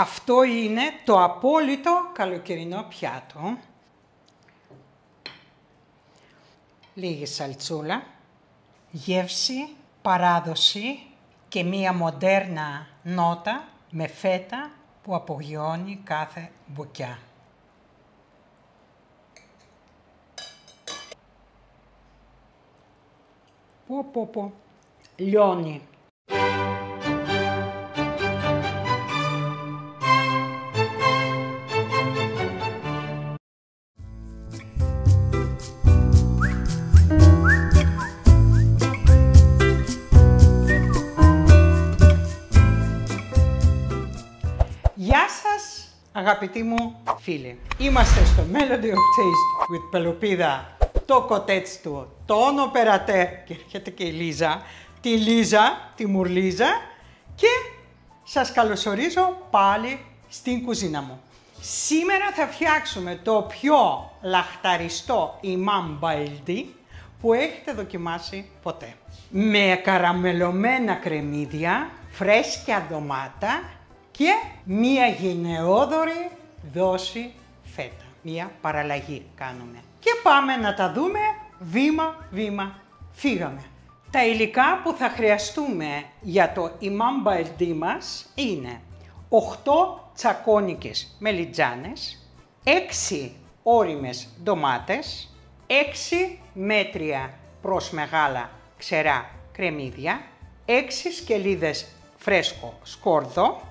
Αυτό είναι το απόλυτο καλοκαιρινό πιάτο. Λίγη σαλτσούλα, γεύση, παράδοση και μία μοντέρνα νότα με φέτα που απογειώνει κάθε μπουκιά. Πω, λιώνει. Γεια σας, αγαπητοί μου φίλοι. Είμαστε στο Melody of Taste with Πελοπίδα, το κοτέτς του, τον οπερατέ, και έρχεται και η Λίζα, τη Λίζα, τη Μουρλίζα, και σας καλωσορίζω πάλι στην κουζίνα μου. Σήμερα θα φτιάξουμε το πιο λαχταριστό Imam Baldi που έχετε δοκιμάσει ποτέ. Με καραμελωμένα κρεμμύδια, φρέσκια ντομάτα και μία γενναιόδορη δόση φέτα. Μία παραλλαγή κάνουμε. Και πάμε να τα δούμε βήμα-βήμα. Φύγαμε. Τα υλικά που θα χρειαστούμε για το Imam Baldi μας είναι 8 τσακώνικες μελιτζάνες, 6 ώριμες ντομάτες, 6 μέτρια προς μεγάλα ξερά κρεμμύδια, 6 σκελίδες φρέσκο σκόρδο,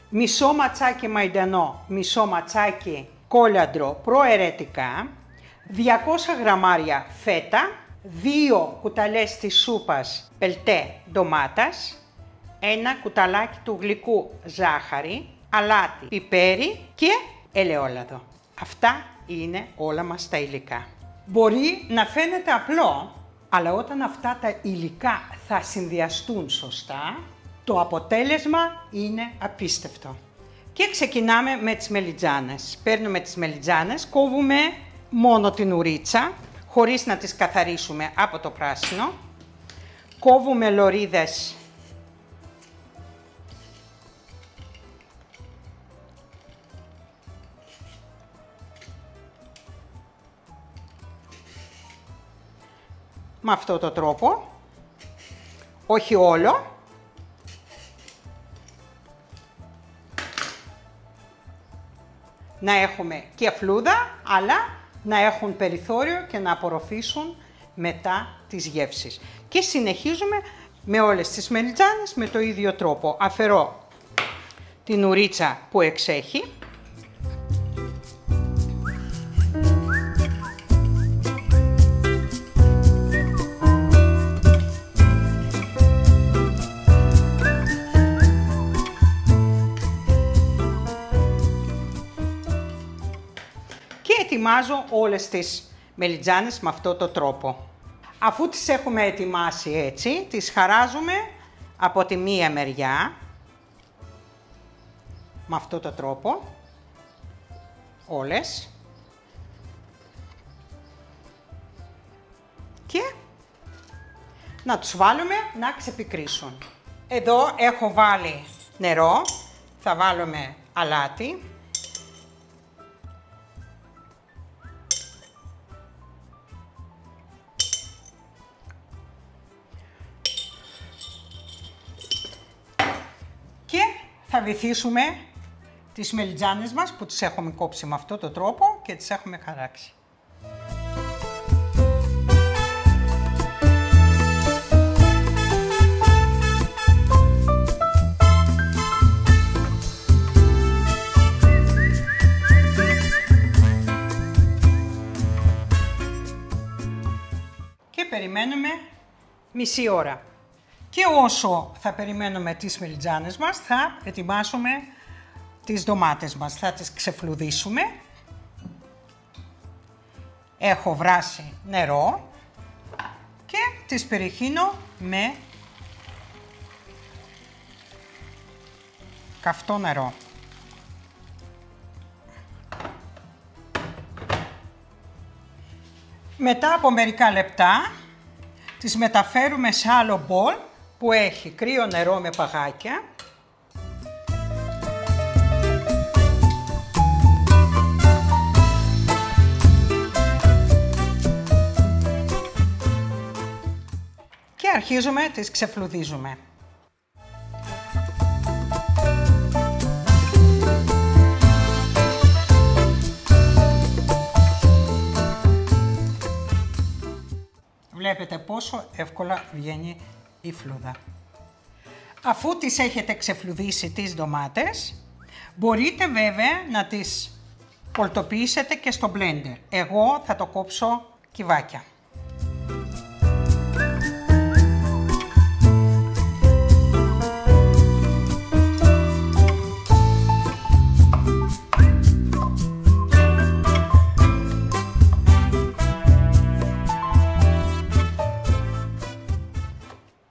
μισό ματσάκι μαϊντανό, μισό ματσάκι κόλιαντρο προαιρετικά, 200 γραμμάρια φέτα, 2 κουταλές της σούπας πελτέ ντομάτας, 1 κουταλάκι του γλυκού ζάχαρη, αλάτι, πιπέρι και ελαιόλαδο. Αυτά είναι όλα μας τα υλικά. Μπορεί να φαίνεται απλό, αλλά όταν αυτά τα υλικά θα συνδυαστούν σωστά, το αποτέλεσμα είναι απίστευτο. Και ξεκινάμε με τις μελιτζάνες. Παίρνουμε τις μελιτζάνες, κόβουμε μόνο την ουρίτσα, χωρίς να τις καθαρίσουμε από το πράσινο. Κόβουμε λωρίδες με αυτόν τον τρόπο, όχι όλο. Να έχουμε και φλούδα, αλλά να έχουν περιθώριο και να απορροφήσουν μετά τις γεύσεις. Και συνεχίζουμε με όλες τις μελιτζάνες με το ίδιο τρόπο. Αφαιρώ την ουρίτσα που εξέχει. Ετοιμάζω όλες τις μελιτζάνες με αυτόν τον τρόπο. Αφού τις έχουμε ετοιμάσει έτσι, τις χαράζουμε από τη μία μεριά, με αυτόν τον τρόπο, όλες. Και να τους βάλουμε να ξεπικρίσουν. Εδώ έχω βάλει νερό, θα βάλουμε αλάτι. Θα βυθίσουμε τις μελιτζάνες μας που τις έχουμε κόψει με αυτόν τον τρόπο και τις έχουμε χαράξει. Και περιμένουμε μισή ώρα. Και όσο θα περιμένουμε τις μελιτζάνες μας, θα ετοιμάσουμε τις ντομάτες μας. Θα τις ξεφλουδίσουμε. Έχω βράσει νερό και τις περιχύνω με καυτό νερό. Μετά από μερικά λεπτά τις μεταφέρουμε σε άλλο μπολ που έχει κρύο νερό με παγάκια. αρχίζουμε, τις ξεφλουδίζουμε. Βλέπετε πόσο εύκολα βγαίνει η φλούδα. Αφού τις έχετε ξεφλουδίσει τις ντομάτες, μπορείτε βέβαια να τις πολτοποιήσετε και στο blender. Εγώ θα το κόψω κυβάκια.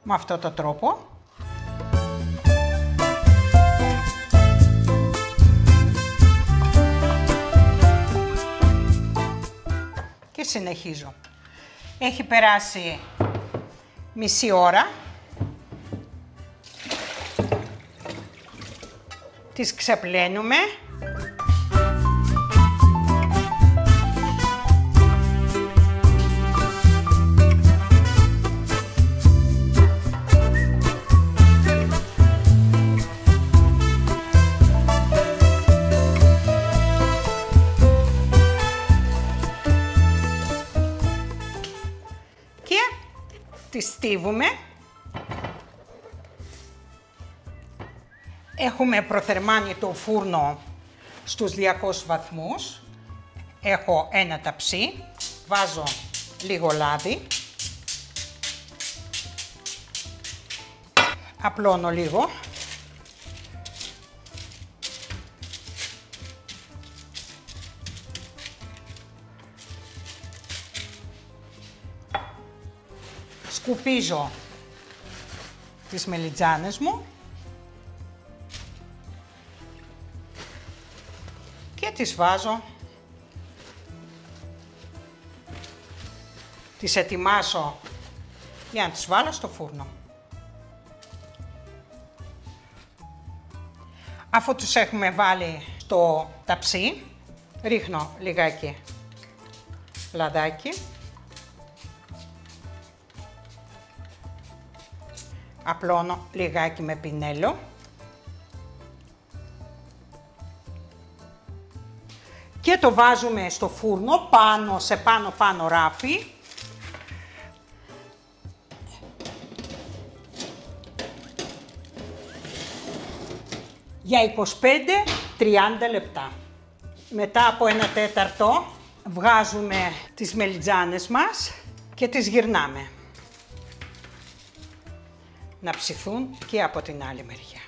Με αυτόν τον τρόπο. Και συνεχίζω. Έχει περάσει μισή ώρα. Τις ξεπλένουμε. Τις στίβουμε. Έχουμε προθερμάνει το φούρνο στους 200 βαθμούς. Έχω ένα ταψί. Βάζω λίγο λάδι. Απλώνω λίγο. Σκουπίζω τις μελιτζάνες μου και τις βάζω, τις ετοιμάσω για να τις βάλω στο φούρνο. Αφού τους έχουμε βάλει στο ταψί, ρίχνω λιγάκι λαδάκι. Απλώνω λιγάκι με πινέλο. Και το βάζουμε στο φούρνο πάνω σε πάνω ράφι. Για 25-30 λεπτά. Μετά από 1/4 βγάζουμε τις μελιτζάνες μας και τις γυρνάμε. Να ψηθούν και από την άλλη μεριά.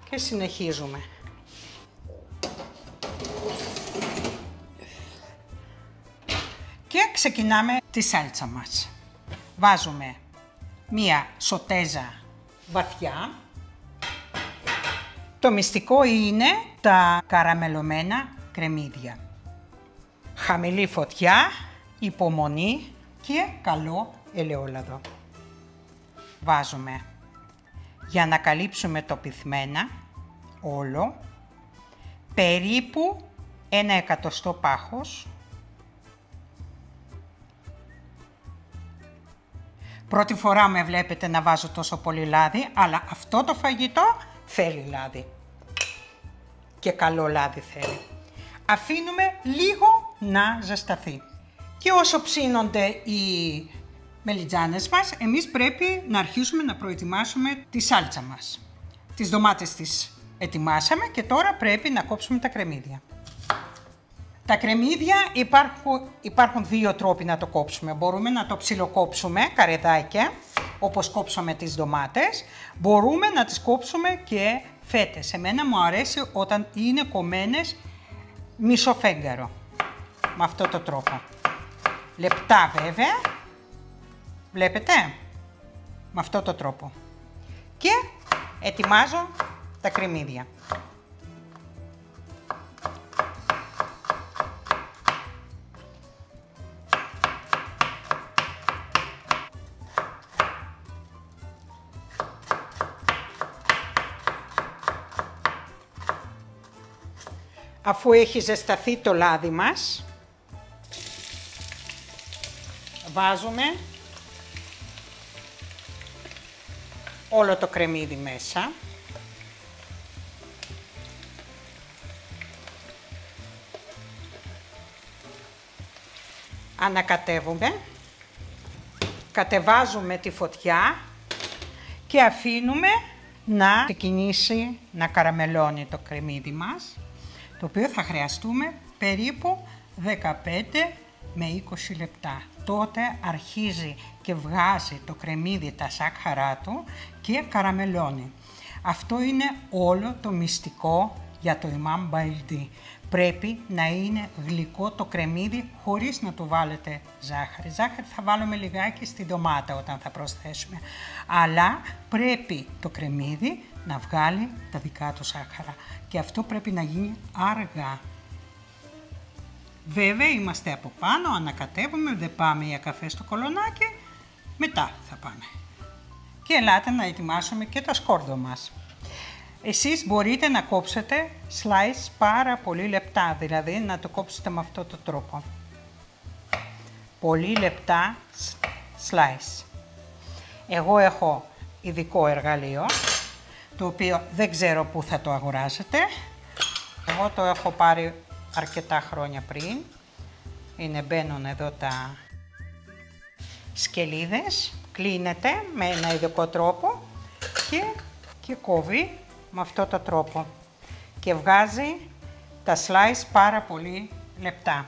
Και συνεχίζουμε. Και ξεκινάμε τη σάλτσα μας. Βάζουμε μία σοτέζα βαθιά. Το μυστικό είναι τα καραμελωμένα κρεμμύδια. Χαμηλή φωτιά, υπομονή και καλό ελαιόλαδο. Βάζουμε για να καλύψουμε το πυθμένα όλο περίπου 1/100 πάχος. Πρώτη φορά με βλέπετε να βάζω τόσο πολύ λάδι, αλλά αυτό το φαγητό θέλει λάδι. Και καλό λάδι θέλει. Αφήνουμε λίγο να ζεσταθεί. Και όσο ψήνονται οι μελιτζάνες μας, εμείς πρέπει να αρχίσουμε να προετοιμάσουμε τη σάλτσα μας. Τις ντομάτες τις ετοιμάσαμε και τώρα πρέπει να κόψουμε τα κρεμμύδια. Τα κρεμμύδια υπάρχουν δύο τρόποι να το κόψουμε. Μπορούμε να το ψιλοκόψουμε καρεδάκια, όπως κόψαμε τις ντομάτες. Μπορούμε να τις κόψουμε και φέτες. Εμένα μου αρέσει όταν είναι κομμένες μισοφέγγαρο. Με αυτό το τρόπο. Λεπτά βέβαια. Βλέπετε. Με αυτό το τρόπο. Και ετοιμάζω τα κρεμμύδια. Αφού έχει ζεσταθεί το λάδι μας, βάζουμε όλο το κρεμμύδι μέσα. Ανακατεύουμε, κατεβάζουμε τη φωτιά και αφήνουμε να ξεκινήσει να καραμελώνει το κρεμμύδι μας, το οποίο θα χρειαστούμε περίπου 15 με 20 λεπτά. Τότε αρχίζει και βγάζει το κρεμμύδι τα σάκχαρά του και καραμελώνει. Αυτό είναι όλο το μυστικό για το Imam Baldi. Πρέπει να είναι γλυκό το κρεμμύδι χωρίς να του βάλετε ζάχαρη. Ζάχαρη θα βάλουμε λιγάκι στη ντομάτα όταν θα προσθέσουμε. Αλλά πρέπει το κρεμμύδι να βγάλει τα δικά του ζάχαρα. Και αυτό πρέπει να γίνει αργά. Βέβαια είμαστε από πάνω, ανακατεύουμε, δεν πάμε για καφέ στο κολονάκι. Μετά θα πάμε. Και ελάτε να ετοιμάσουμε και το σκόρδο μας. Εσείς μπορείτε να κόψετε slice πάρα πολύ λεπτά, δηλαδή να το κόψετε με αυτόν τον τρόπο. Πολύ λεπτά slice. Εγώ έχω ειδικό εργαλείο, το οποίο δεν ξέρω πού θα το αγοράσετε. Εγώ το έχω πάρει αρκετά χρόνια πριν. Μπαίνουν εδώ τα σκελίδες, κλείνεται με ένα ειδικό τρόπο και κόβει με αυτό το τρόπο και βγάζει τα slice πάρα πολύ λεπτά.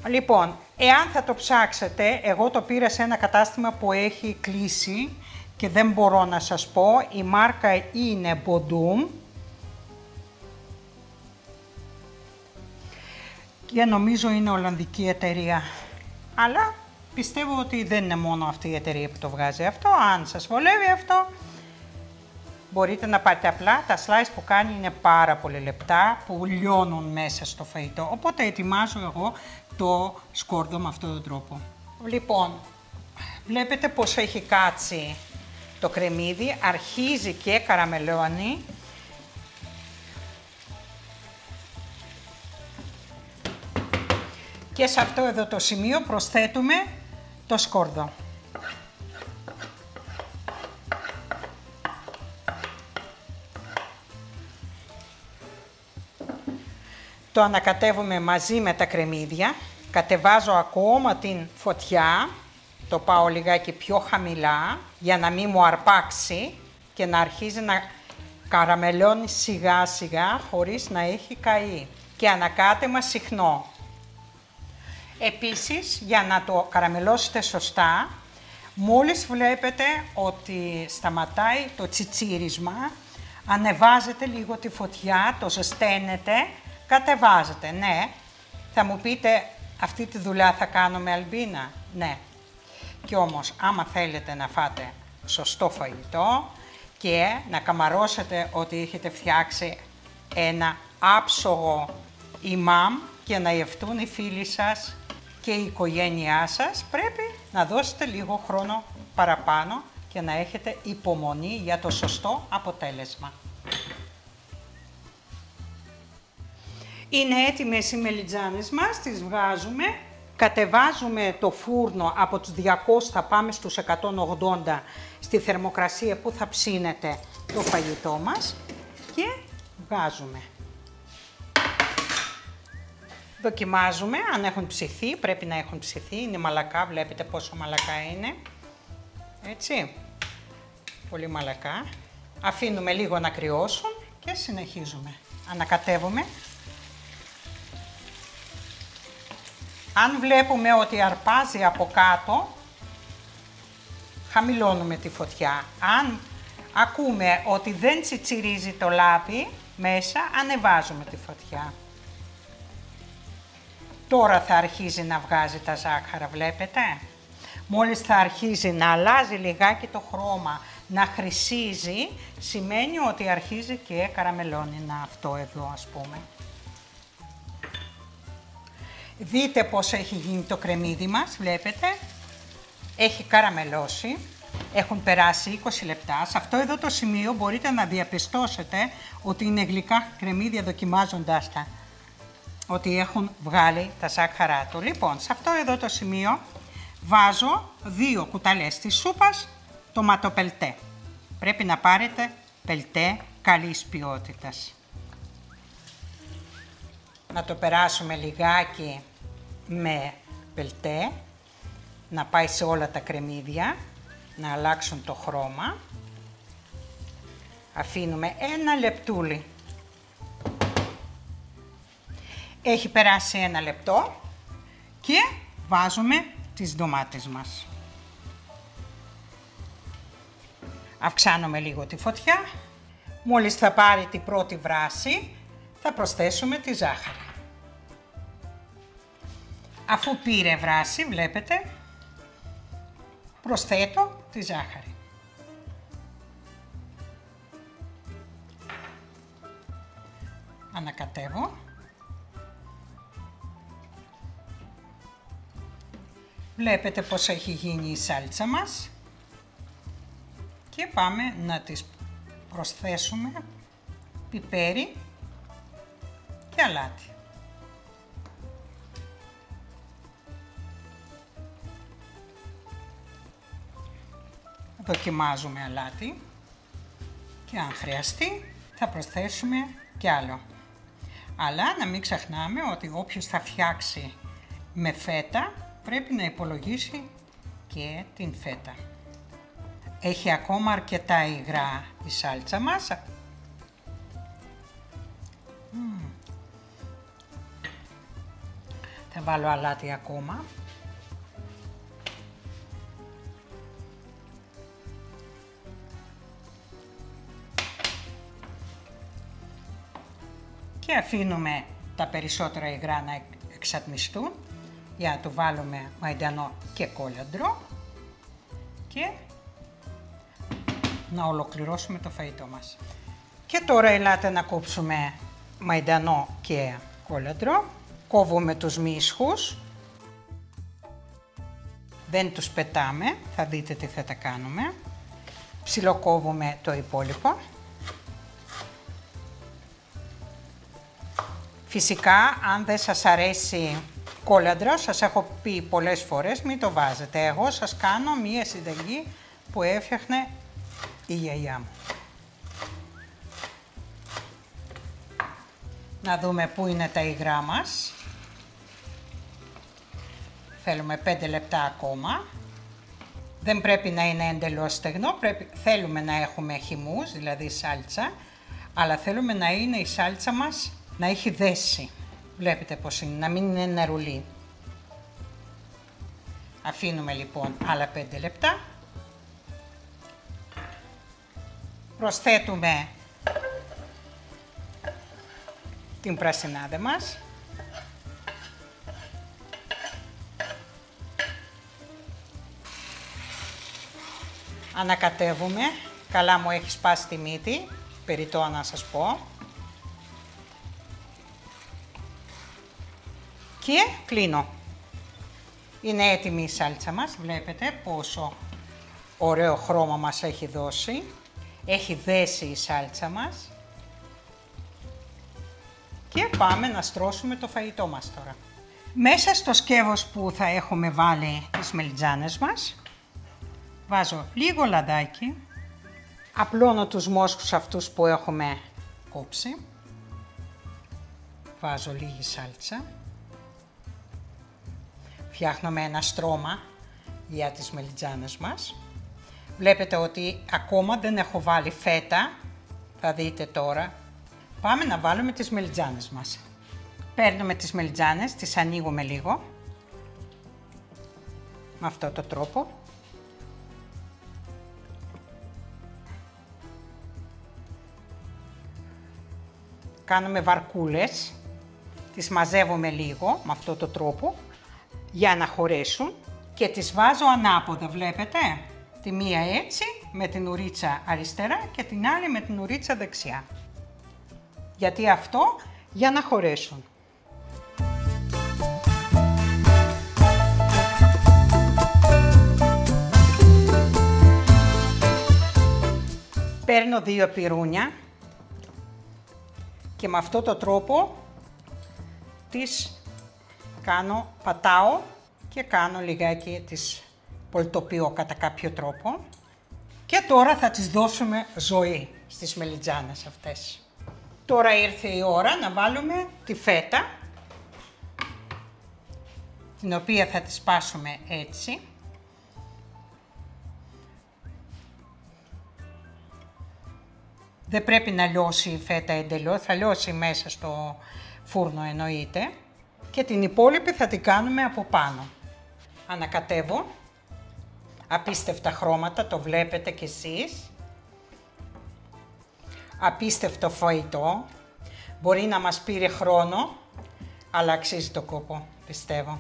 Λοιπόν, εάν θα το ψάξετε, εγώ το πήρα σε ένα κατάστημα που έχει κλείσει και δεν μπορώ να σας πω, η μάρκα είναι Bodum και νομίζω είναι ολλανδική εταιρεία, αλλά πιστεύω ότι δεν είναι μόνο αυτή η εταιρεία που το βγάζει αυτό. Αν σας βολεύει αυτό, μπορείτε να πάρετε απλά. Τα slice που κάνει είναι πάρα πολύ λεπτά, που λιώνουν μέσα στο φαγητό. Οπότε ετοιμάζω εγώ το σκόρδο με αυτόν τον τρόπο. Λοιπόν, βλέπετε πως έχει κάτσει το κρεμμύδι, αρχίζει και καραμελώνει. Και σε αυτό εδώ το σημείο προσθέτουμε το σκόρδο. Το ανακατεύουμε μαζί με τα κρεμμύδια. Κατεβάζω ακόμα την φωτιά. Το πάω λιγάκι πιο χαμηλά για να μην μου αρπάξει και να αρχίζει να καραμελώνει σιγά σιγά χωρίς να έχει καεί. Και ανακάτεμα συχνό. Επίσης, για να το καραμελώσετε σωστά, μόλις βλέπετε ότι σταματάει το τσιτσίρισμα, ανεβάζετε λίγο τη φωτιά, το ζεσταίνετε, κατεβάζετε. Ναι, θα μου πείτε, αυτή τη δουλειά θα κάνω με Αλμπίνα. Ναι. Και όμως, άμα θέλετε να φάτε σωστό φαγητό και να καμαρώσετε ότι έχετε φτιάξει ένα άψογο Imam και να γευτούν οι φίλοι σας και η οικογένειά σας, πρέπει να δώσετε λίγο χρόνο παραπάνω και να έχετε υπομονή για το σωστό αποτέλεσμα. Είναι έτοιμες οι μελιτζάνες μας, τις βγάζουμε, κατεβάζουμε το φούρνο από τους 200, πάμε στους 180 στη θερμοκρασία που θα ψήνεται το φαγητό μας και βγάζουμε. Δοκιμάζουμε αν έχουν ψηθεί, πρέπει να έχουν ψηθεί, είναι μαλακά, βλέπετε πόσο μαλακά είναι, έτσι, πολύ μαλακά. Αφήνουμε λίγο να κρυώσουν και συνεχίζουμε. Ανακατεύουμε. Αν βλέπουμε ότι αρπάζει από κάτω, χαμηλώνουμε τη φωτιά. Αν ακούμε ότι δεν τσιτσιρίζει το λάδι μέσα, ανεβάζουμε τη φωτιά. Τώρα θα αρχίζει να βγάζει τα ζάχαρα, βλέπετε. Μόλις θα αρχίζει να αλλάζει λιγάκι το χρώμα, να χρυσίζει, σημαίνει ότι αρχίζει και καραμελώνει αυτό εδώ, ας πούμε. Δείτε πώς έχει γίνει το κρεμμύδι μας, βλέπετε. Έχει καραμελώσει, έχουν περάσει 20 λεπτά. Σε αυτό εδώ το σημείο μπορείτε να διαπιστώσετε ότι είναι γλυκά κρεμμύδια δοκιμάζοντάς τα. Ότι έχουν βγάλει τα ζάχαρά του. Λοιπόν, σε αυτό εδώ το σημείο βάζω 2 κουταλιές της σούπας τοματοπελτέ. Πρέπει να πάρετε πελτέ καλής ποιότητας. Να το περάσουμε λιγάκι με πελτέ, να πάει σε όλα τα κρεμμύδια, να αλλάξουν το χρώμα. Αφήνουμε ένα λεπτούλι. Έχει περάσει ένα λεπτό και βάζουμε τις ντομάτες μας. Αυξάνουμε λίγο τη φωτιά. Μόλις θα πάρει την πρώτη βράση, θα προσθέσουμε τη ζάχαρη. Αφού πήρε βράση, βλέπετε, προσθέτω τη ζάχαρη. Ανακατεύω. Βλέπετε πως έχει γίνει η σάλτσα μας και πάμε να τις προσθέσουμε πιπέρι και αλάτι. Δοκιμάζουμε αλάτι και αν χρειαστεί θα προσθέσουμε κι άλλο. Αλλά να μην ξεχνάμε ότι όποιος θα φτιάξει με φέτα πρέπει να υπολογίσει και την φέτα. Έχει ακόμα αρκετά υγρά η σάλτσα μας. Θα βάλω αλάτι ακόμα. Και αφήνουμε τα περισσότερα υγρά να εξατμιστούν για να το βάλουμε μαϊντανό και κόλαντρο και να ολοκληρώσουμε το φαγητό μας. Και τώρα ελάτε να κόψουμε μαϊντανό και κόλαντρο. Κόβουμε τους μίσχους. Δεν τους πετάμε, θα δείτε τι θα τα κάνουμε. Ψιλοκόβουμε το υπόλοιπο. Φυσικά, αν δεν σας αρέσει κόλαντρο, σας έχω πει πολλές φορές, μην το βάζετε. Εγώ σας κάνω μία συνταγή που έφτιαχνε η γιαγιά μου. Να δούμε πού είναι τα υγρά μας. Θέλουμε 5 λεπτά ακόμα. Δεν πρέπει να είναι εντελώς στεγνό, θέλουμε να έχουμε χυμούς, δηλαδή σάλτσα, αλλά θέλουμε να είναι η σάλτσα μας να έχει δέσει. Βλέπετε πως είναι, να μην είναι νερουλή. Αφήνουμε λοιπόν άλλα 5 λεπτά. Προσθέτουμε την πρασινάδα μας. Ανακατεύουμε. Καλά μου έχει σπάσει τη μύτη, περιττό να σας πω. Και κλείνω. Είναι έτοιμη η σάλτσα μας. Βλέπετε πόσο ωραίο χρώμα μας έχει δώσει. Έχει δέσει η σάλτσα μας. Και πάμε να στρώσουμε το φαγητό μας τώρα. Μέσα στο σκεύος που θα έχουμε βάλει τις μελιτζάνες μας, βάζω λίγο λαδάκι. Απλώνω τους μόσχους αυτούς που έχουμε κόψει. Βάζω λίγη σάλτσα. Φτιάχνουμε ένα στρώμα για τις μελιτζάνες μας. Βλέπετε ότι ακόμα δεν έχω βάλει φέτα. Θα δείτε τώρα. Πάμε να βάλουμε τις μελιτζάνες μας. Παίρνουμε τις μελιτζάνες, τις ανοίγουμε λίγο. Με αυτόν τον τρόπο. Κάνουμε βαρκούλες. Τις μαζεύουμε λίγο με αυτόν τον τρόπο για να χωρέσουν και τις βάζω ανάποδα, βλέπετε. Τη μία έτσι με την ουρίτσα αριστερά και την άλλη με την ουρίτσα δεξιά. Γιατί αυτό για να χωρέσουν. Παίρνω 2 πυρούνια και με αυτόν τον τρόπο τις πατάω και κάνω λιγάκι τις πολτοποιώ κατά κάποιο τρόπο. Και τώρα θα τις δώσουμε ζωή στις μελιτζάνες αυτές. Τώρα ήρθε η ώρα να βάλουμε τη φέτα, την οποία θα τη σπάσουμε έτσι. Δεν πρέπει να λιώσει η φέτα εντελώς, θα λιώσει μέσα στο φούρνο εννοείται. Και την υπόλοιπη θα την κάνουμε από πάνω. Ανακατεύω. Απίστευτα χρώματα, το βλέπετε κι εσείς. Απίστευτο φαγητό. Μπορεί να μας πήρε χρόνο, αλλά αξίζει το κόπο, πιστεύω.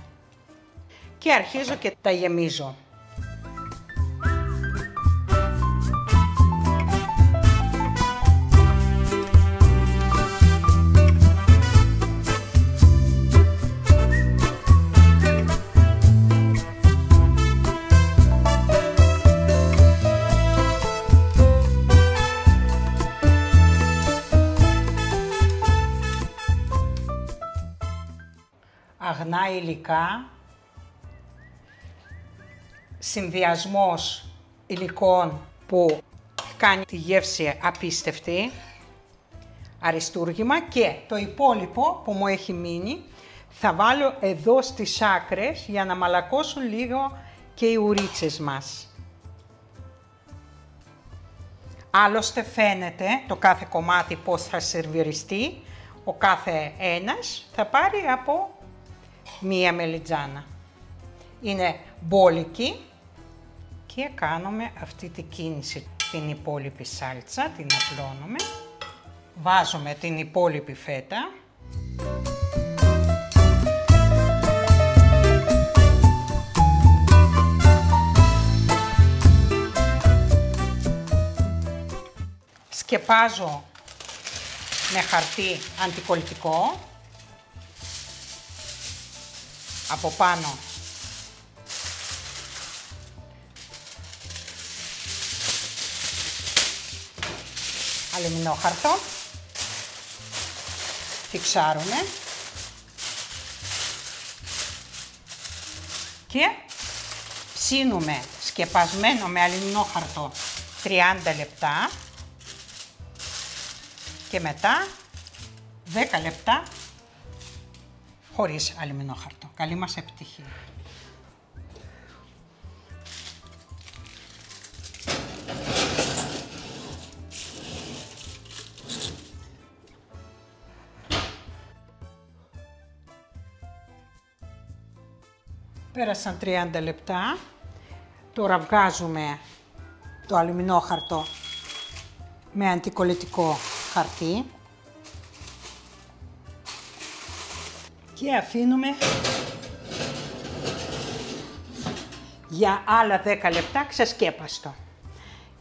Και αρχίζω και τα γεμίζω. Αγνά υλικά, συνδυασμός υλικών που κάνει τη γεύση απίστευτη, αριστούργημα, και το υπόλοιπο που μου έχει μείνει θα βάλω εδώ στις άκρες για να μαλακώσουν λίγο και οι ουρίτσες μας. Άλλωστε φαίνεται το κάθε κομμάτι πώς θα σερβιριστεί, ο κάθε ένας θα πάρει από μία μελιτζάνα. Είναι μπόλικη και κάνουμε αυτή τη κίνηση. Την υπόλοιπη σάλτσα την απλώνουμε. Βάζουμε την υπόλοιπη φέτα. Σκεπάζω με χαρτί αντικολλητικό από πάνω. Αλουμινόχαρτο. Φιξάρουμε. Και ψήνουμε σκεπασμένο με αλουμινόχαρτο 30 λεπτά. Και μετά 10 λεπτά χωρίς αλουμινόχαρτο. Καλή μας επιτυχία. Πέρασαν 30 λεπτά. Τώρα βγάζουμε το αλουμινόχαρτο με αντικολλητικό χαρτί και αφήνουμε για άλλα 10 λεπτά ξεσκέπαστο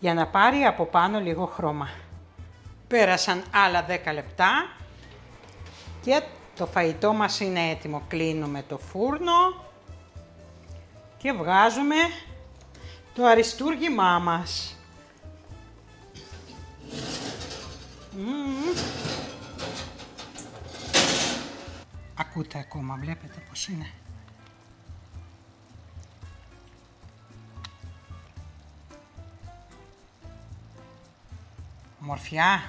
για να πάρει από πάνω λίγο χρώμα. Πέρασαν άλλα 10 λεπτά και το φαγητό μας είναι έτοιμο. Κλείνουμε το φούρνο και βγάζουμε το αριστούργημά μας. Ακούτε ακόμα, βλέπετε πως είναι. Ομορφιά.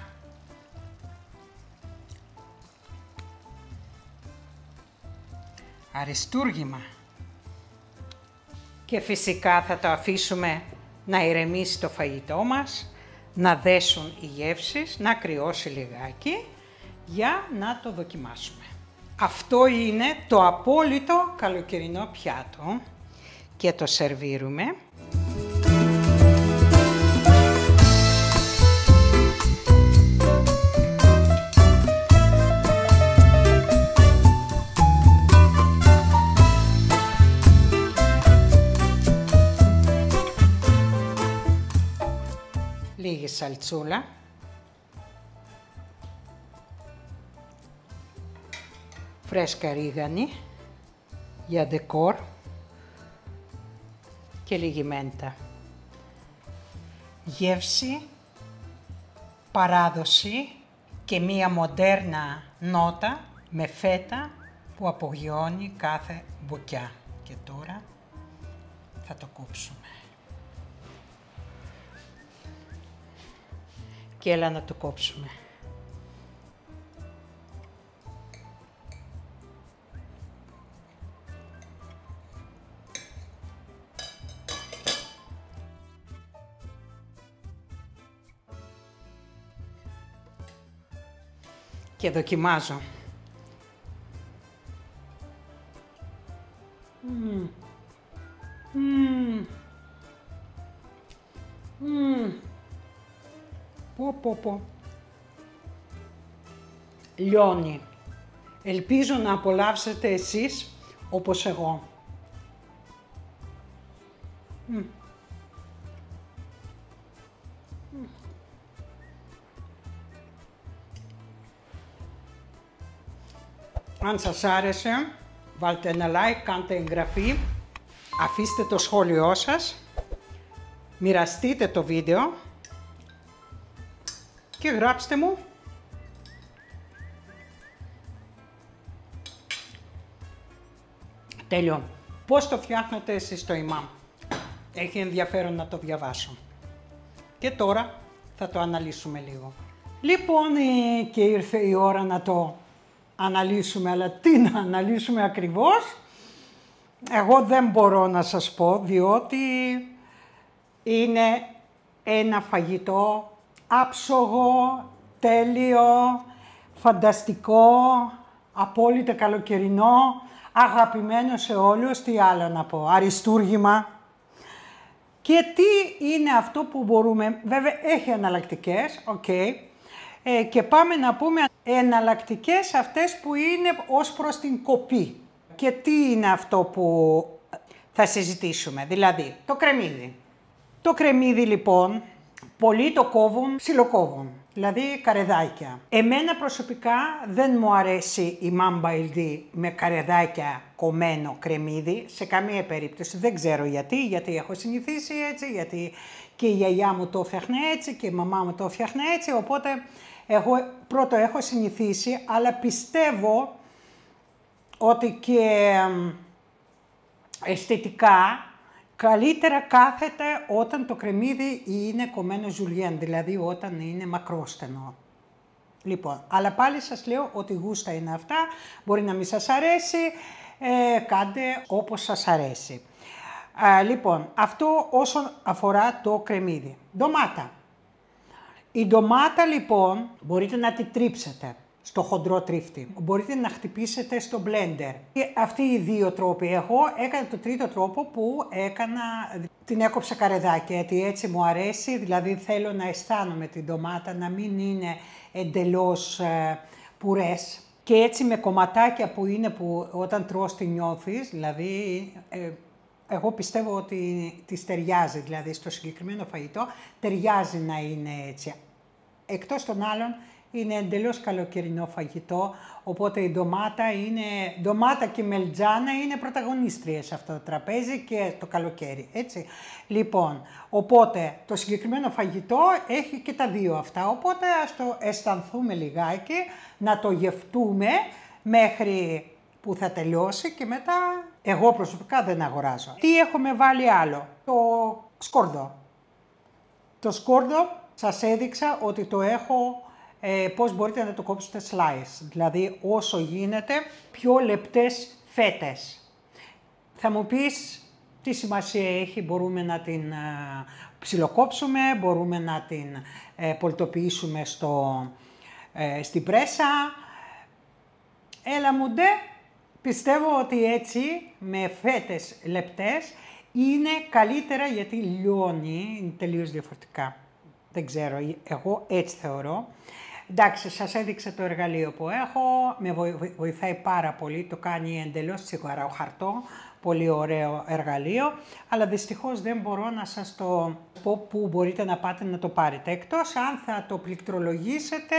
Αριστούργημα. Και φυσικά θα το αφήσουμε να ηρεμήσει το φαγητό μας, να δέσουν οι γεύσεις, να κρυώσει λιγάκι για να το δοκιμάσουμε. Αυτό είναι το απόλυτο καλοκαιρινό πιάτο και το σερβίρουμε. Λίγη σαλτσούλα. Φρέσκα ρίγανη για ντεκόρ και λίγη μέντα. Γεύση, παράδοση και μία μοντέρνα νότα με φέτα που απογειώνει κάθε μπουκιά. Και τώρα θα το κόψουμε. Και έλα να το κόψουμε. Και δοκιμάζω. Πω. Λιώνει. Ελπίζω να απολαύσετε εσείς όπως εγώ. Αν σας άρεσε, βάλτε ένα like, κάντε εγγραφή, αφήστε το σχόλιο σας, μοιραστείτε το βίντεο και γράψτε μου τέλειο. Πώς το φτιάχνετε εσείς το ημάμ. Έχει ενδιαφέρον να το διαβάσω. Και τώρα θα το αναλύσουμε λίγο. Λοιπόν, και ήρθε η ώρα να το αναλύσουμε, αλλά τι να αναλύσουμε ακριβώς, εγώ δεν μπορώ να σας πω, διότι είναι ένα φαγητό άψογο, τέλειο, φανταστικό, απόλυτα καλοκαιρινό, αγαπημένο σε όλους, τι άλλο να πω, αριστούργημα. Και τι είναι αυτό που μπορούμε, βέβαια έχει εναλλακτικές, και πάμε να πούμε εναλλακτικές αυτές που είναι ως προς την κοπή. Και τι είναι αυτό που θα συζητήσουμε, δηλαδή το κρεμμύδι. Το κρεμμύδι λοιπόν, πολλοί το κόβουν, ψιλοκόβουν, δηλαδή καρεδάκια. Εμένα προσωπικά δεν μου αρέσει η μάμπαιλντί με καρεδάκια κομμένο κρεμμύδι, σε καμία περίπτωση. Δεν ξέρω γιατί έχω συνηθίσει έτσι, γιατί και η γιαγιά μου το έφτιαχνε έτσι και η μαμά μου το έφτιαχνε έτσι, οπότε εγώ πρώτο έχω συνηθίσει, αλλά πιστεύω ότι και αισθητικά καλύτερα κάθεται όταν το κρεμμύδι είναι κομμένο ζουλιέν, δηλαδή όταν είναι μακρόστενο. Λοιπόν, αλλά πάλι σας λέω ότι γούστα είναι αυτά, μπορεί να μην σας αρέσει, κάντε όπως σας αρέσει. Λοιπόν, αυτό όσον αφορά το κρεμμύδι. Ντομάτα. Η ντομάτα λοιπόν μπορείτε να τη τρίψετε στο χοντρό τρίφτη. Μπορείτε να χτυπήσετε στο blender. Και αυτοί οι δύο τρόποι. Εγώ έκανα το τρίτο τρόπο που την έκοψα καρεδάκια, γιατί έτσι μου αρέσει, δηλαδή θέλω να αισθάνομαι την ντομάτα, να μην είναι εντελώς πουρές. Και έτσι με κομματάκια που είναι που όταν τρως τη νιώθεις, δηλαδή εγώ πιστεύω ότι της ταιριάζει, δηλαδή στο συγκεκριμένο φαγητό ταιριάζει να είναι έτσι. Εκτός των άλλων είναι εντελώς καλοκαιρινό φαγητό, οπότε η ντομάτα και η μελτζάνα είναι πρωταγωνίστριες σε αυτό το τραπέζι και το καλοκαίρι, έτσι. Λοιπόν, οπότε το συγκεκριμένο φαγητό έχει και τα δύο αυτά, οπότε ας το αισθανθούμε λιγάκι, να το γευτούμε μέχρι που θα τελειώσει και μετά εγώ προσωπικά δεν αγοράζω. Τι έχουμε βάλει άλλο? Το σκόρδο. Το σκόρδο σας έδειξα ότι το έχω, πώς μπορείτε να το κόψετε slice, δηλαδή όσο γίνεται πιο λεπτές φέτες. Θα μου πεις τι σημασία έχει, μπορούμε να την ψιλοκόψουμε, μπορούμε να την πολτοποιήσουμε στην πρέσα. Έλα μου ντε, πιστεύω ότι έτσι με φέτες λεπτές είναι καλύτερα γιατί λιώνει, είναι τελείως διαφορετικά. Δεν ξέρω, εγώ έτσι θεωρώ. Εντάξει, σας έδειξα το εργαλείο που έχω, με βοηθάει πάρα πολύ, το κάνει εντελώς τσιγαροχαρτό, πολύ ωραίο εργαλείο, αλλά δυστυχώς δεν μπορώ να σας το πω που μπορείτε να πάτε να το πάρετε. Εκτός αν θα το πληκτρολογήσετε,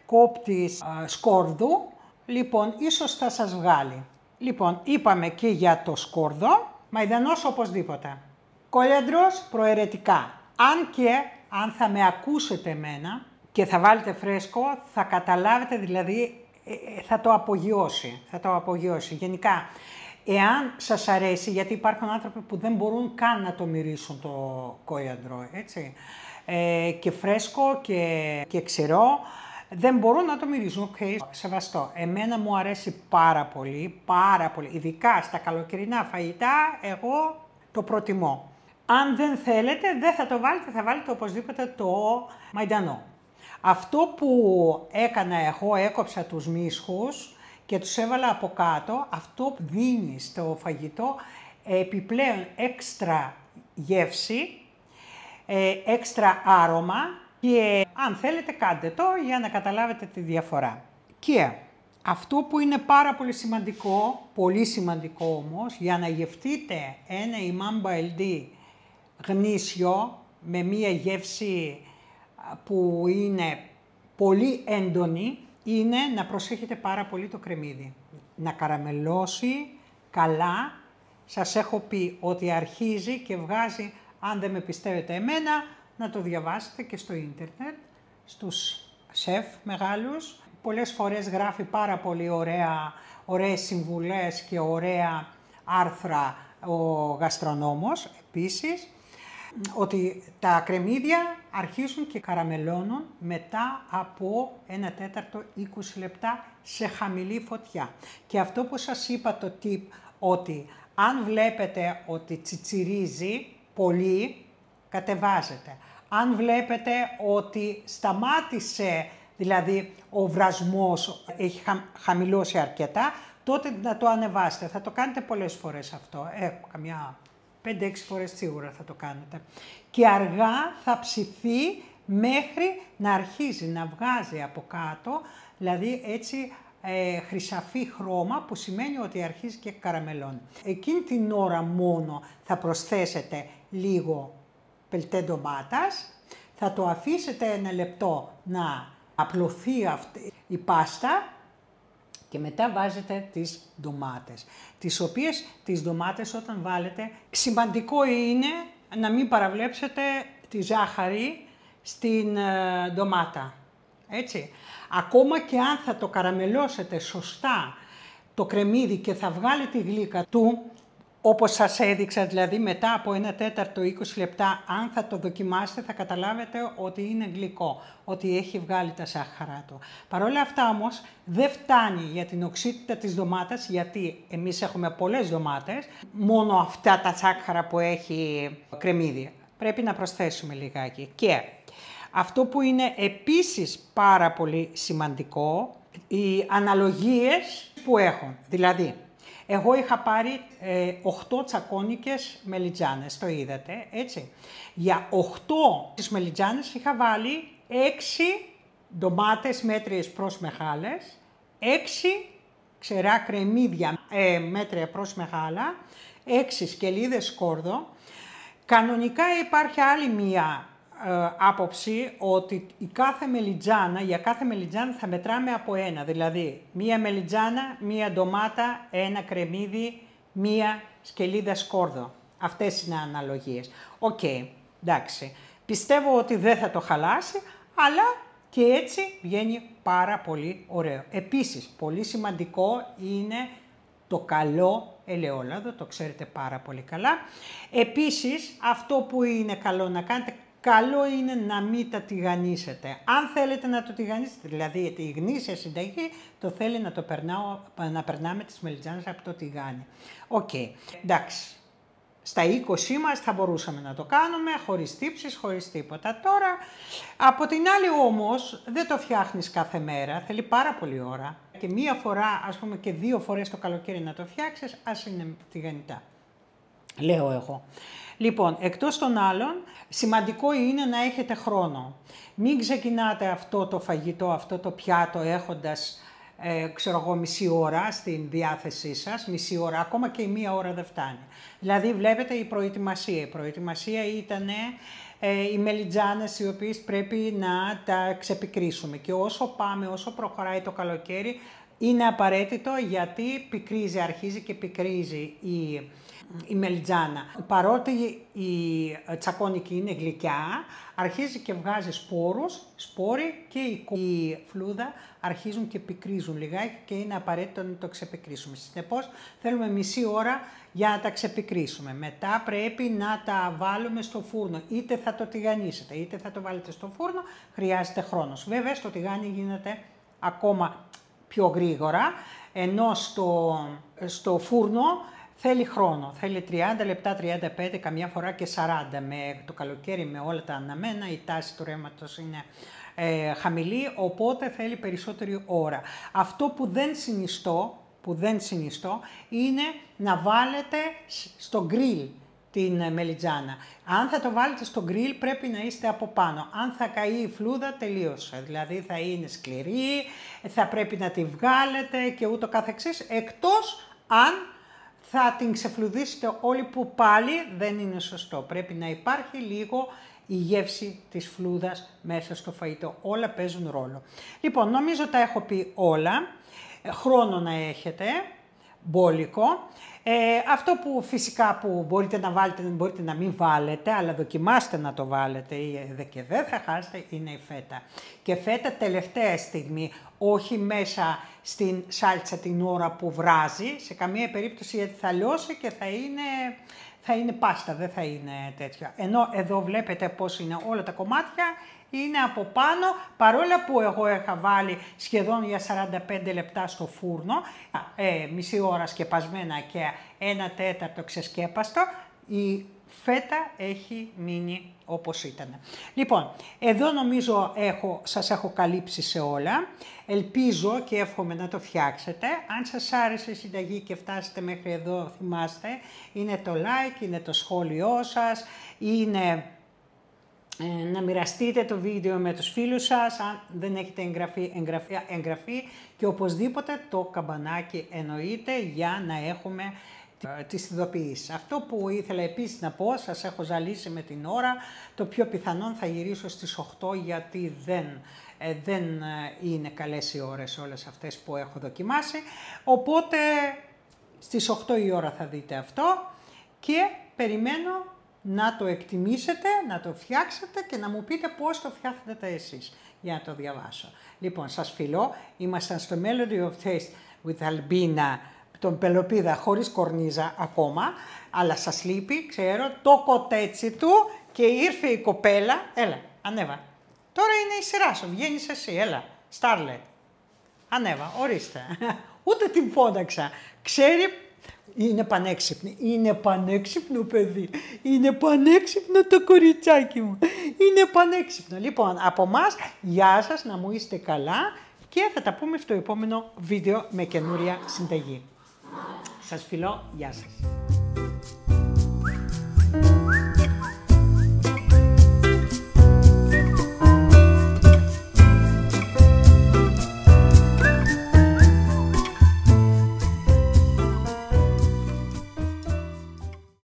κόπτης σκόρδου, λοιπόν, ίσως θα σας βγάλει. Λοιπόν, είπαμε και για το σκόρδο, μαϊντανός οπωσδήποτε. Κόλιαντρος προαιρετικά, αν θα με ακούσετε εμένα και θα βάλετε φρέσκο, θα καταλάβετε, δηλαδή θα το απογειώσει, Γενικά, εάν σας αρέσει, γιατί υπάρχουν άνθρωποι που δεν μπορούν καν να το μυρίσουν το κόλιαντρο, έτσι. και φρέσκο και ξηρό, δεν μπορούν να το μυρίζουν. Okay, σεβαστό. Εμένα μου αρέσει πάρα πολύ, ειδικά στα καλοκαιρινά φαγητά, εγώ το προτιμώ. Αν δεν θέλετε, δεν θα το βάλετε, θα βάλετε οπωσδήποτε το μαϊντανό. Αυτό που έκανα εγώ, έκοψα τους μίσχους και τους έβαλα από κάτω, αυτό δίνει στο φαγητό επιπλέον έξτρα γεύση, έξτρα άρωμα και αν θέλετε κάντε το για να καταλάβετε τη διαφορά. Και αυτό που είναι πάρα πολύ σημαντικό όμως, για να γευτείτε ένα Imam Baldi γνήσιο με μία γεύση που είναι πολύ έντονη, είναι να προσέχετε πάρα πολύ το κρεμμύδι. Να καραμελώσει καλά. Σας έχω πει ότι αρχίζει και βγάζει, αν δεν με πιστεύετε εμένα, να το διαβάσετε και στο ίντερνετ, στους σεφ μεγάλους. Πολλές φορές γράφει πάρα πολύ ωραίες συμβουλές και ωραία άρθρα ο γαστρονόμος επίσης, ότι τα κρεμμύδια αρχίζουν και καραμελώνουν μετά από 1/4 20 λεπτά σε χαμηλή φωτιά. Και αυτό που σας είπα το tip, ότι αν βλέπετε ότι τσιτσιρίζει πολύ, κατεβάζετε. Αν βλέπετε ότι σταμάτησε, δηλαδή ο βρασμός έχει χαμηλώσει αρκετά, τότε να το ανεβάσετε. Θα το κάνετε πολλές φορές αυτό, καμιά 5-6 φορές σίγουρα θα το κάνετε. Και αργά θα ψηθεί μέχρι να αρχίζει να βγάζει από κάτω, δηλαδή έτσι χρυσαφή χρώμα, που σημαίνει ότι αρχίζει και καραμελώνει. Εκείνη την ώρα μόνο θα προσθέσετε λίγο πελτέ ντομάτας, θα το αφήσετε 1 λεπτό να απλωθεί αυτή η πάστα και μετά βάζετε τις ντομάτες, τις οποίες τις ντομάτες όταν βάλετε, σημαντικό είναι να μην παραβλέψετε τη ζάχαρη στην ντομάτα, έτσι. Ακόμα και αν θα το καραμελώσετε σωστά το κρεμμύδι και θα βγάλει τη γλύκα του, όπως σας έδειξα, δηλαδή μετά από 1/4 20 λεπτά, αν θα το δοκιμάσετε θα καταλάβετε ότι είναι γλυκό, ότι έχει βγάλει τα ζάχαρά του. Παρ' όλα αυτά όμως δεν φτάνει για την οξύτητα της ντομάτας, γιατί εμείς έχουμε πολλές ντομάτες, μόνο αυτά τα ζάχαρα που έχει κρεμμύδι. Πρέπει να προσθέσουμε λιγάκι. Και αυτό που είναι επίσης πάρα πολύ σημαντικό, οι αναλογίες που έχουν. Δηλαδή, εγώ είχα πάρει 8 τσακώνικες μελιτζάνες, το είδατε, έτσι. Για 8 τις μελιτζάνες είχα βάλει 6 ντομάτες μέτριες προς μεγάλες, 6 ξερά κρεμμύδια μέτρια προς μεγάλα, 6 σκελίδες σκόρδο. Κανονικά υπάρχει άλλη μία άποψη ότι για κάθε μελιτζάνα θα μετράμε από 1, δηλαδή μία μελιτζάνα, μία ντομάτα, 1 κρεμμύδι, μία σκελίδα σκόρδο. Αυτές είναι αναλογίες. Οκ, εντάξει. Πιστεύω ότι δεν θα το χαλάσει, αλλά και έτσι βγαίνει πάρα πολύ ωραίο. Επίσης, πολύ σημαντικό είναι το καλό ελαιόλαδο, το ξέρετε πάρα πολύ καλά. Επίσης, αυτό που είναι καλό να κάνετε, καλό είναι να μην τα τηγανίσετε. Αν θέλετε να το τηγανίσετε, δηλαδή τη γνήσια συνταγή, το θέλει να περνάμε τις μελιτζάνες από το τηγάνι. Οκ, εντάξει. Στα 20 μας θα μπορούσαμε να το κάνουμε, χωρίς τύψεις, χωρίς τίποτα. Τώρα, από την άλλη όμως, δεν το φτιάχνεις κάθε μέρα, θέλει πάρα πολύ ώρα. Και μία φορά, ας πούμε και 2 φορές το καλοκαίρι να το φτιάξεις, ας είναι τηγανιτά. Λέω εγώ. Λοιπόν, εκτός των άλλων, σημαντικό είναι να έχετε χρόνο. Μην ξεκινάτε αυτό το φαγητό, αυτό το πιάτο έχοντας, μισή ώρα στην διάθεσή σας, μισή ώρα, ακόμα και η 1 ώρα δεν φτάνει. Δηλαδή, βλέπετε η προετοιμασία. Η προετοιμασία ήταν οι μελιτζάνες, οι οποίες πρέπει να τα ξεπικρίσουμε. Και όσο προχωράει το καλοκαίρι, είναι απαραίτητο, γιατί αρχίζει και πικρίζει η μελιτζάνα. Παρότι η τσακώνικη είναι γλυκιά, αρχίζει και βγάζει σπόροι και η φλούδα αρχίζουν και πικρίζουν λιγάκι και είναι απαραίτητο να το ξεπικρίσουμε. Συνεπώς θέλουμε μισή ώρα για να τα ξεπικρίσουμε. Μετά πρέπει να τα βάλουμε στο φούρνο. Είτε θα το τηγανίσετε, είτε θα το βάλετε στο φούρνο, χρειάζεται χρόνος. Βέβαια στο τηγάνι γίνεται ακόμα πιο γρήγορα, ενώ στο φούρνο θέλει χρόνο, θέλει 30 λεπτά, 35, καμιά φορά και 40. Με το καλοκαίρι με όλα τα αναμένα, η τάση του ρεύματος είναι χαμηλή, οπότε θέλει περισσότερη ώρα. Αυτό που δεν συνιστώ είναι να βάλετε στο γκριλ την μελιτζάνα. Αν θα το βάλετε στο γκριλ πρέπει να είστε από πάνω. Αν θα καεί η φλούδα τελείωσε, δηλαδή θα είναι σκληρή, θα πρέπει να τη βγάλετε και ούτω καθεξής, εκτός αν θα την ξεφλουδίσετε όλη που πάλι δεν είναι σωστό. Πρέπει να υπάρχει λίγο η γεύση της φλούδας μέσα στο φαγητό. Όλα παίζουν ρόλο. Λοιπόν, νομίζω τα έχω πει όλα. Χρόνο να έχετε, μπόλικο. Αυτό που φυσικά που μπορείτε να βάλετε, δεν μπορείτε να μην βάλετε, αλλά δοκιμάστε να το βάλετε και δεν θα χάσετε, είναι η φέτα. Και φέτα τελευταία στιγμή, όχι μέσα στην σάλτσα την ώρα που βράζει, σε καμία περίπτωση γιατί θα λιώσει και θα είναι πάστα, δεν θα είναι τέτοια. Ενώ εδώ βλέπετε πώς είναι όλα τα κομμάτια, είναι από πάνω, παρόλα που εγώ είχα βάλει σχεδόν για 45 λεπτά στο φούρνο, μισή ώρα σκεπασμένα και 1/4 ξεσκέπαστο, η φέτα έχει μείνει όπως ήταν. Λοιπόν, εδώ νομίζω σας έχω καλύψει σε όλα. Ελπίζω και εύχομαι να το φτιάξετε. Αν σας άρεσε η συνταγή και φτάσετε μέχρι εδώ, θυμάστε, είναι το like, είναι το σχόλιο σας, είναι να μοιραστείτε το βίντεο με τους φίλους σας, αν δεν έχετε εγγραφή και οπωσδήποτε το καμπανάκι εννοείται για να έχουμε τις ειδοποιήσεις. Αυτό που ήθελα επίσης να πω, σας έχω ζαλίσει με την ώρα, το πιο πιθανόν θα γυρίσω στις 8 γιατί δεν είναι καλές οι ώρες όλες αυτές που έχω δοκιμάσει, οπότε στις 8 η ώρα θα δείτε αυτό και περιμένω να το εκτιμήσετε, να το φτιάξετε και να μου πείτε πώς το φτιάχνετε εσείς για να το διαβάσω. Λοιπόν, σας φιλώ, ήμασταν στο Melody of Taste with Albina, τον Πελοπίδα χωρίς κορνίζα ακόμα, αλλά σας λείπει, ξέρω, το κοτέτσι του και ήρθε η κοπέλα, έλα, ανέβα. Τώρα είναι η σειρά σου, βγαίνεις εσύ, έλα, Starlet. Ανέβα, ορίστε. Ούτε την φώναξα. Ξέρει, είναι πανέξυπνη. Είναι πανέξυπνο παιδί. Είναι πανέξυπνο το κοριτσάκι μου. Είναι πανέξυπνο. Λοιπόν, από εμάς, γεια σας, να μου είστε καλά και θα τα πούμε στο επόμενο βίντεο με καινούρια συνταγή. Σας φιλώ, γεια σας.